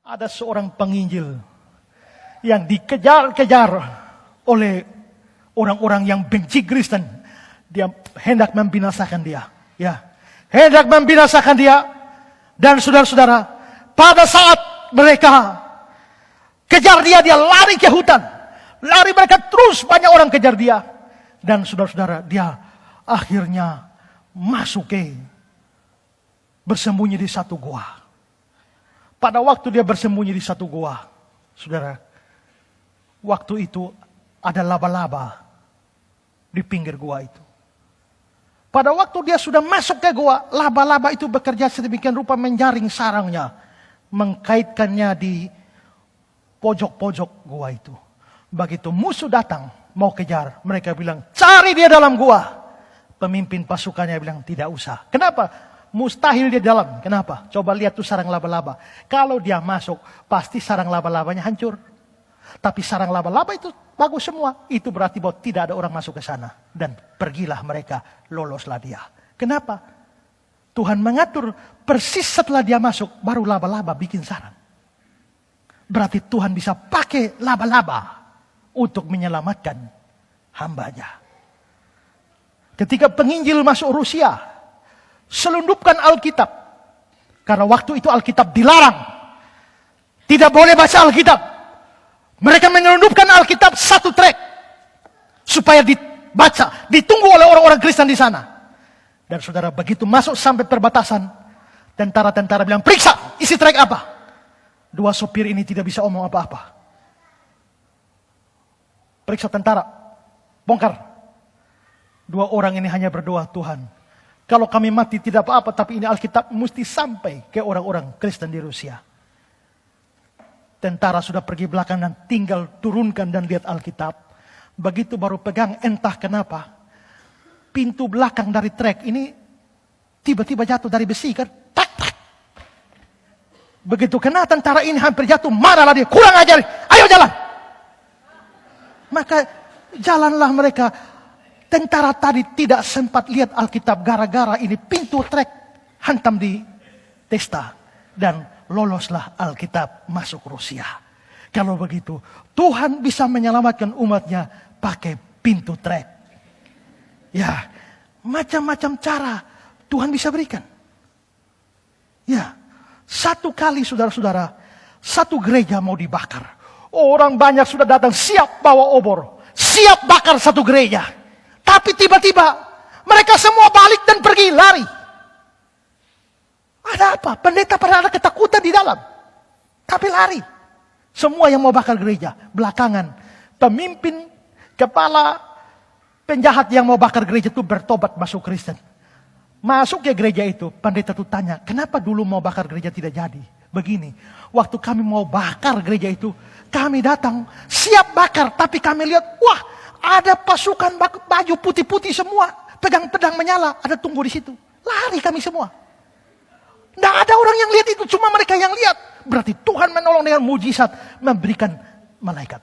Ada seorang penginjil yang dikejar-kejar oleh orang-orang yang benci Kristen. Dia hendak membinasakan dia. Ya, hendak membinasakan dia. Dan saudara-saudara, pada saat mereka kejar dia, dia lari ke hutan. Lari mereka terus, banyak orang kejar dia. Dan saudara-saudara, dia akhirnya masuk bersembunyi di satu gua. Pada waktu dia bersembunyi di satu gua, saudara, waktu itu ada laba-laba di pinggir gua itu. Pada waktu dia sudah masuk ke gua, laba-laba itu bekerja sedemikian rupa menjaring sarangnya, mengkaitkannya di pojok-pojok gua itu. Begitu musuh datang mau kejar, mereka bilang, cari dia dalam gua. Pemimpin pasukannya bilang, tidak usah. Kenapa? Mustahil dia dalam. Kenapa? Coba lihat tuh sarang laba-laba. Kalau dia masuk, pasti sarang laba-labanya hancur. Tapi sarang laba-laba itu bagus semua. Itu berarti bahwa tidak ada orang masuk ke sana. Dan pergilah mereka, loloslah dia. Kenapa? Tuhan mengatur persis setelah dia masuk, baru laba-laba bikin sarang. Berarti Tuhan bisa pakai laba-laba untuk menyelamatkan hambanya. Ketika penginjil masuk Rusia, selundupkan Alkitab. Karena waktu itu Alkitab dilarang. Tidak boleh baca Alkitab. Mereka menyelundupkan Alkitab satu trek. Supaya dibaca, ditunggu oleh orang-orang Kristen di sana. Dan saudara, begitu masuk sampai perbatasan, tentara-tentara bilang, periksa isi trek apa. Dua sopir ini tidak bisa omong apa-apa. Periksa tentara, bongkar. Dua orang ini hanya berdoa, Tuhan, kalau kami mati tidak apa-apa, tapi ini Alkitab mesti sampai ke orang-orang Kristen di Rusia. Tentara sudah pergi belakang dan tinggal turunkan dan lihat Alkitab. Begitu baru pegang, entah kenapa, pintu belakang dari trek ini tiba-tiba jatuh dari besi kan. Tak, tak. Begitu kena tentara ini hampir jatuh, marahlah dia, kurang ajar, ayo jalan. Maka jalanlah mereka. Tentara tadi tidak sempat lihat Alkitab gara-gara ini pintu trek hantam di testa. Dan loloslah Alkitab masuk Rusia. Kalau begitu, Tuhan bisa menyelamatkan umatnya pakai pintu trek. Ya, macam-macam cara Tuhan bisa berikan. Ya, satu kali saudara-saudara, satu gereja mau dibakar. Orang banyak sudah datang siap bawa obor, siap bakar satu gereja. Tapi tiba-tiba mereka semua balik dan pergi, lari. Ada apa? Pendeta pada ada ketakutan di dalam. Tapi lari. Semua yang mau bakar gereja. Belakangan pemimpin, kepala penjahat yang mau bakar gereja itu bertobat masuk Kristen. Masuk ke gereja itu, pendeta itu tanya, kenapa dulu mau bakar gereja tidak jadi? Begini, waktu kami mau bakar gereja itu, kami datang siap bakar, tapi kami lihat, wah, ada pasukan baju putih-putih semua, pegang pedang menyala, ada tunggu di situ. Lari kami semua. Tidak ada orang yang lihat itu, cuma mereka yang lihat. Berarti Tuhan menolong dengan mujizat, memberikan malaikat.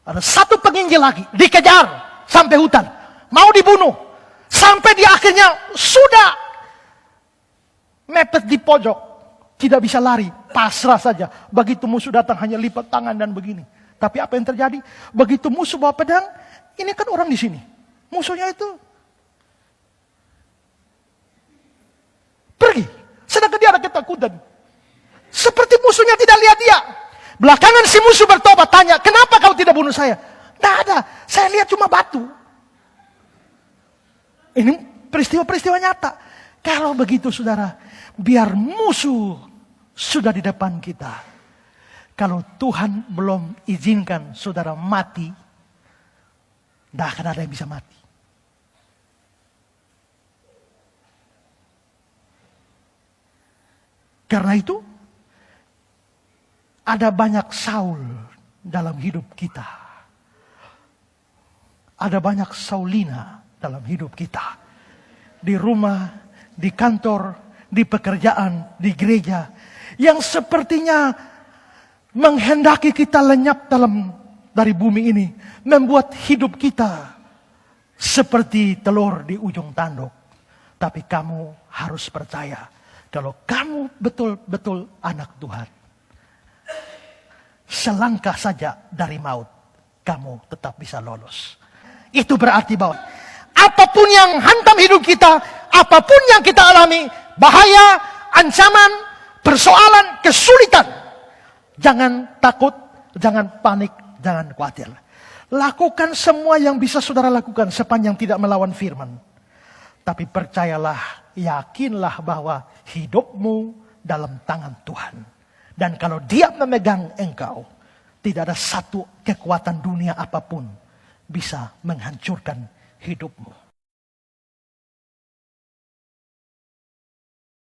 Ada satu penginjil lagi, dikejar sampai hutan, mau dibunuh. Sampai di akhirnya sudah mepet di pojok, tidak bisa lari, pasrah saja. Begitu musuh datang hanya lipat tangan dan begini. Tapi apa yang terjadi? Begitu musuh bawa pedang, ini kan orang di sini. Musuhnya itu pergi. Sedangkan dia ada ketakutan. Seperti musuhnya tidak lihat dia. Belakangan si musuh bertobat, tanya, kenapa kau tidak bunuh saya? Tidak ada, saya lihat cuma batu. Ini peristiwa-peristiwa nyata. Kalau begitu saudara, biar musuh sudah di depan kita. Kalau Tuhan belum izinkan saudara mati, tidak akan ada yang bisa mati. Karena itu, ada banyak Saul dalam hidup kita. Ada banyak Saulina dalam hidup kita. Di rumah, di kantor, di pekerjaan, di gereja. Yang sepertinya menghendaki kita lenyap dari bumi ini. Membuat hidup kita seperti telur di ujung tanduk. Tapi kamu harus percaya. Kalau kamu betul-betul anak Tuhan. selangkah saja dari maut, kamu tetap bisa lolos. Itu berarti bahwa apapun yang hantam hidup kita, apapun yang kita alami, bahaya, ancaman, persoalan, kesulitan, jangan takut, jangan panik, jangan khawatir. Lakukan semua yang bisa saudara lakukan sepanjang tidak melawan firman. Tapi percayalah, yakinlah bahwa hidupmu dalam tangan Tuhan. Dan kalau Dia memegang engkau, tidak ada satu kekuatan dunia apapun bisa menghancurkan hidupmu.